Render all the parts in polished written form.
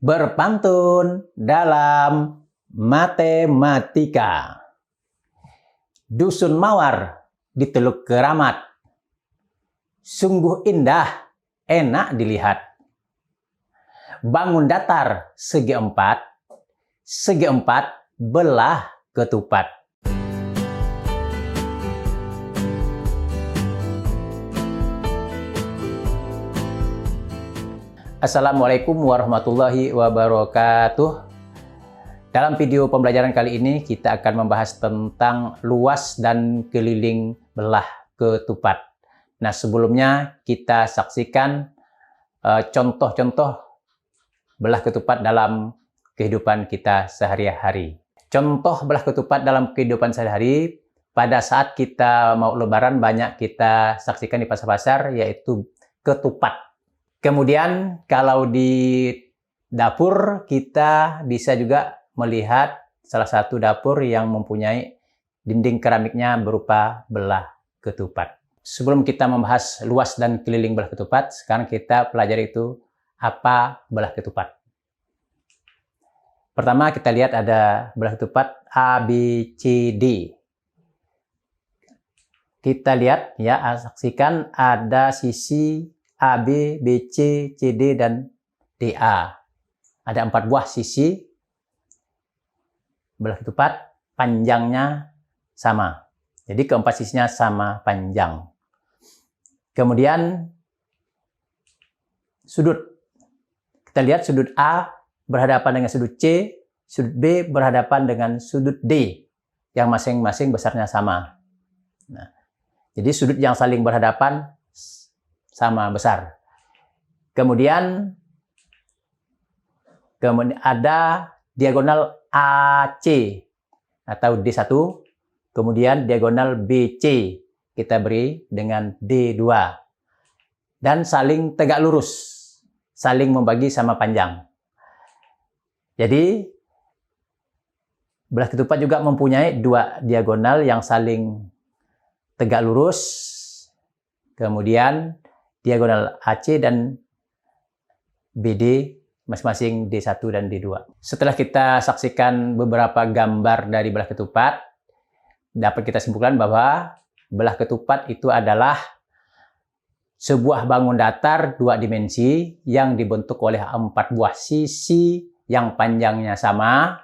Berpantun dalam matematika. Dusun Mawar di Teluk Keramat. Sungguh indah, enak dilihat. Bangun datar segi empat belah ketupat. Assalamualaikum warahmatullahi wabarakatuh. Dalam video pembelajaran kali ini kita akan membahas tentang luas dan keliling belah ketupat. Nah, sebelumnya kita saksikan contoh-contoh belah ketupat dalam kehidupan kita sehari-hari. Contoh belah ketupat dalam kehidupan sehari-hari pada saat kita mau lebaran banyak kita saksikan di pasar-pasar, yaitu ketupat. Kemudian kalau di dapur kita bisa juga melihat salah satu dapur yang mempunyai dinding keramiknya berupa belah ketupat. Sebelum kita membahas luas dan keliling belah ketupat, sekarang kita pelajari itu apa belah ketupat. Pertama kita lihat ada belah ketupat A, B, C, D. Kita lihat ya, saksikan ada sisi A, B, B, C, C, D, dan DA. Ada 4 buah sisi belah ketupat, panjangnya sama. Jadi keempat sisinya sama panjang. Kemudian sudut. Kita lihat sudut A berhadapan dengan sudut C, sudut B berhadapan dengan sudut D, yang masing-masing besarnya sama. Nah, jadi sudut yang saling berhadapan sama besar. Kemudian ada diagonal AC atau D1, kemudian diagonal BC kita beri dengan D2, dan saling tegak lurus, saling membagi sama panjang. Jadi belah ketupat juga mempunyai 2 diagonal yang saling tegak lurus, kemudian diagonal AC dan BD masing-masing D1 dan D2. Setelah kita saksikan beberapa gambar dari belah ketupat, dapat kita simpulkan bahwa belah ketupat itu adalah sebuah bangun datar 2 dimensi yang dibentuk oleh 4 buah sisi yang panjangnya sama,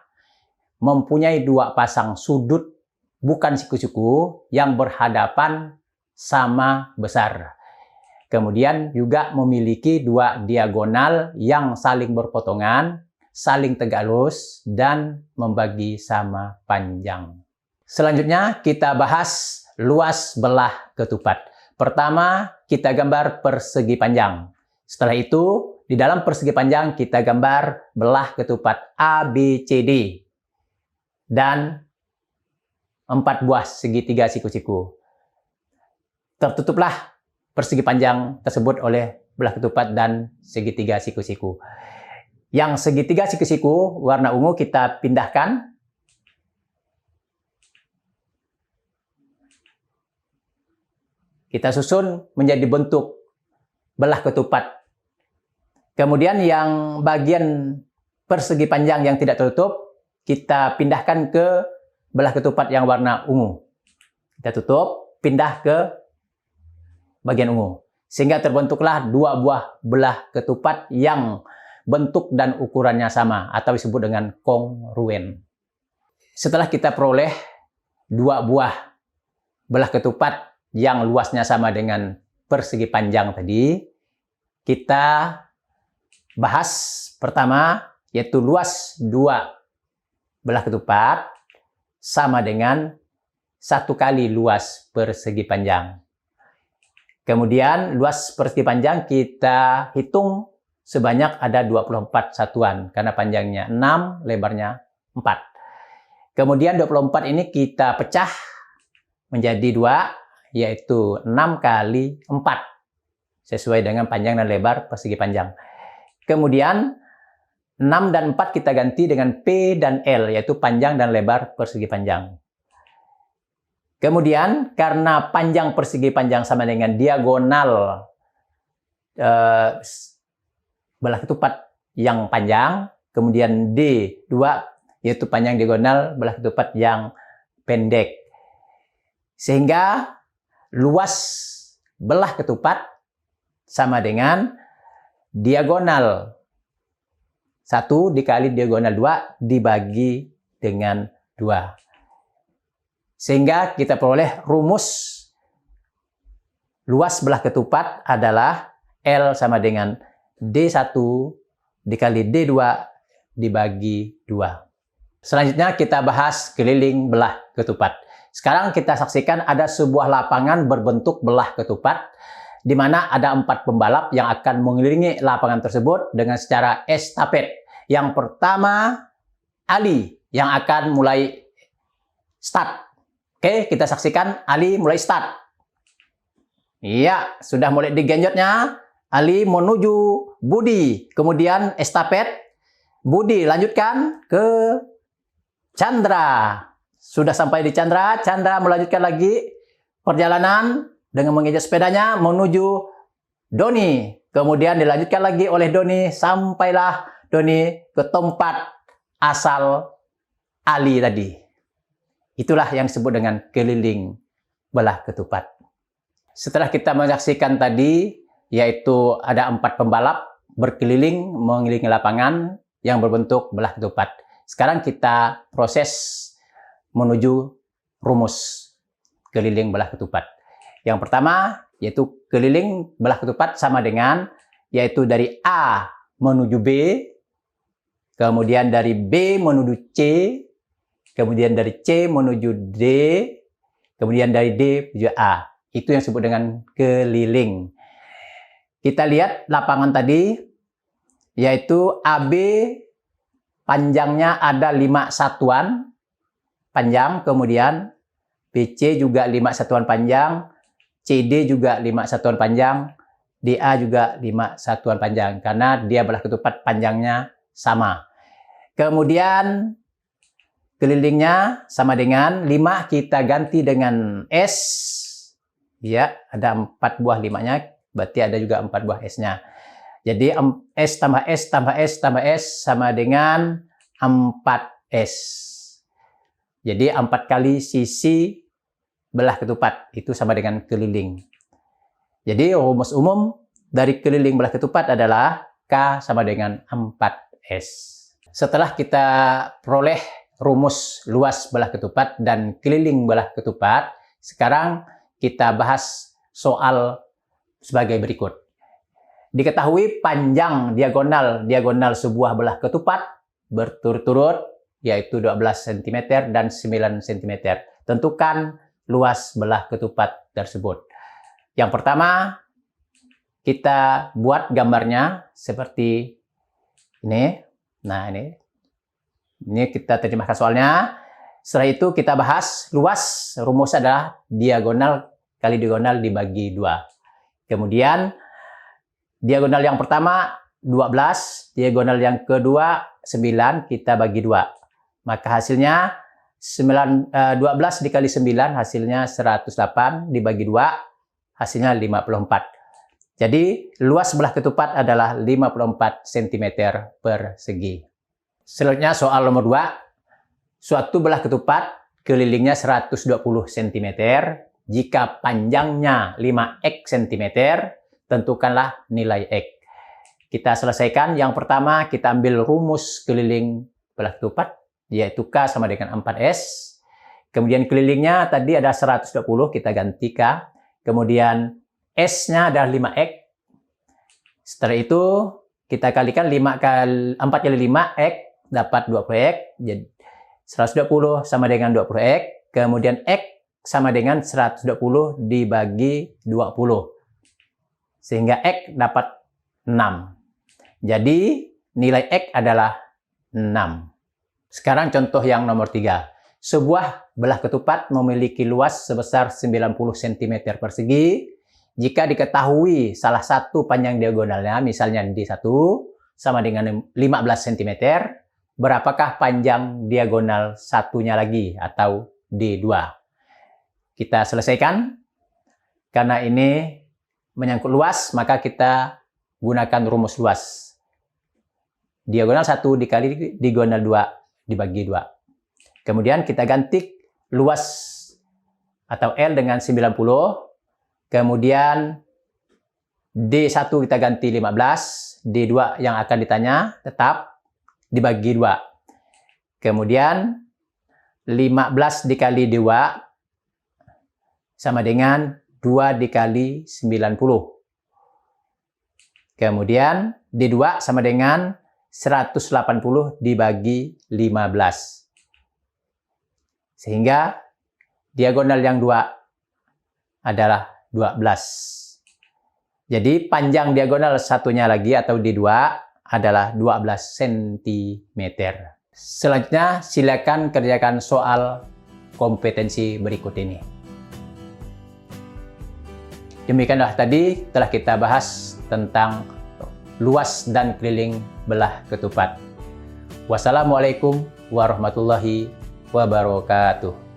mempunyai 2 pasang sudut bukan siku-siku yang berhadapan sama besar. Kemudian juga memiliki 2 diagonal yang saling berpotongan, saling tegak lurus, dan membagi sama panjang. Selanjutnya kita bahas luas belah ketupat. Pertama, kita gambar persegi panjang. Setelah itu, di dalam persegi panjang kita gambar belah ketupat A, B, C, D. Dan 4 buah segitiga siku-siku. Tertutuplah persegi panjang tersebut oleh belah ketupat dan segitiga siku-siku. Yang segitiga siku-siku warna ungu kita pindahkan. Kita susun menjadi bentuk belah ketupat. Kemudian yang bagian persegi panjang yang tidak tertutup, kita pindahkan ke belah ketupat yang warna ungu. Kita tutup, pindah ke bagian ungu. Sehingga terbentuklah 2 buah belah ketupat yang bentuk dan ukurannya sama atau disebut dengan kongruen. Setelah kita peroleh 2 buah belah ketupat yang luasnya sama dengan persegi panjang tadi, kita bahas pertama, yaitu luas 2 belah ketupat sama dengan 1 kali luas persegi panjang. Kemudian luas persegi panjang kita hitung sebanyak ada 24 satuan karena panjangnya 6, lebarnya 4. Kemudian 24 ini kita pecah menjadi 2, yaitu 6 kali 4 sesuai dengan panjang dan lebar persegi panjang. Kemudian 6 dan 4 kita ganti dengan P dan L, yaitu panjang dan lebar persegi panjang. Kemudian karena panjang persegi panjang sama dengan diagonal belah ketupat yang panjang, kemudian D2 yaitu panjang diagonal belah ketupat yang pendek. Sehingga luas belah ketupat sama dengan diagonal 1 dikali diagonal 2 dibagi dengan 2. Sehingga kita peroleh rumus luas belah ketupat adalah L sama dengan D1 dikali D2 dibagi 2. Selanjutnya kita bahas keliling belah ketupat. Sekarang kita saksikan ada sebuah lapangan berbentuk belah ketupat di mana ada 4 pembalap yang akan mengelilingi lapangan tersebut dengan secara estafet. Yang pertama, Ali yang akan mulai start. Oke, kita saksikan Ali mulai start. Iya, sudah mulai digenjotnya. Ali menuju Budi. Kemudian estafet. Budi lanjutkan ke Chandra. Sudah sampai di Chandra. Chandra melanjutkan lagi perjalanan dengan menginjak sepedanya menuju Doni. Kemudian dilanjutkan lagi oleh Doni. Sampailah Doni ke tempat asal Ali tadi. Itulah yang disebut dengan keliling belah ketupat. Setelah kita menyaksikan tadi, yaitu ada 4 pembalap berkeliling mengelilingi lapangan yang berbentuk belah ketupat. Sekarang kita proses menuju rumus keliling belah ketupat. Yang pertama, yaitu keliling belah ketupat sama dengan, yaitu dari A menuju B, kemudian dari B menuju C, kemudian dari C menuju D, kemudian dari D menuju A. Itu yang disebut dengan keliling. Kita lihat lapangan tadi, yaitu AB panjangnya ada 5 satuan panjang, kemudian BC juga 5 satuan panjang, CD juga 5 satuan panjang, DA juga 5 satuan panjang, karena dia belah ketupat panjangnya sama. Kemudian kelilingnya sama dengan 5, kita ganti dengan S. Ya, ada 4 buah 5-nya, berarti ada juga 4 buah S-nya. Jadi S tambah S tambah S tambah S sama dengan 4S. Jadi 4 kali sisi belah ketupat, itu sama dengan keliling. Jadi rumus umum dari keliling belah ketupat adalah K sama dengan 4S. Setelah kita peroleh rumus luas belah ketupat dan keliling belah ketupat, sekarang kita bahas soal sebagai berikut. Diketahui panjang diagonal sebuah belah ketupat berturut-turut yaitu 12 cm dan 9 cm. Tentukan luas belah ketupat tersebut. Yang pertama, kita buat gambarnya seperti ini. Nah, ini kita terjemahkan soalnya. Setelah itu kita bahas luas. Rumus adalah diagonal kali diagonal dibagi 2. Kemudian diagonal yang pertama 12, diagonal yang kedua 9, kita bagi 2. Maka hasilnya 12 dikali 9 hasilnya 108, dibagi 2 hasilnya 54. Jadi luas belah ketupat adalah 54 cm persegi. Selanjutnya soal nomor 2. Suatu belah ketupat kelilingnya 120 cm. Jika panjangnya 5x cm, tentukanlah nilai x. Kita selesaikan. Yang pertama, kita ambil rumus keliling belah ketupat, yaitu K sama dengan 4S. Kemudian kelilingnya tadi ada 120, kita ganti K. Kemudian S-nya adalah 5x. Setelah itu, kita kalikan 4 kali 5x, dapat 20x. Jadi 120 sama dengan 20x. Kemudian x sama dengan 120 dibagi 20. Sehingga x dapat 6. Jadi nilai x adalah 6. Sekarang contoh yang nomor 3. Sebuah belah ketupat memiliki luas sebesar 90 cm persegi. Jika diketahui salah satu panjang diagonalnya, misalnya D1 sama dengan 15 cm, berapakah panjang diagonal satunya lagi atau D2? Kita selesaikan. Karena ini menyangkut luas, maka kita gunakan rumus luas. diagonal 1 dikali diagonal 2 dibagi 2. Kemudian kita ganti luas atau L dengan 90. Kemudian D1 kita ganti 15. D2 yang akan ditanya tetap dibagi 2. Kemudian 15 dikali 2 sama dengan 2 dikali 90. Kemudian D2 sama dengan 180 dibagi 15. Sehingga diagonal yang 2 adalah 12. Jadi panjang diagonal satunya lagi atau D2 adalah 12 cm. Selanjutnya silakan kerjakan soal kompetensi berikut ini. Demikianlah tadi telah kita bahas tentang luas dan keliling belah ketupat. Wassalamualaikum warahmatullahi wabarakatuh.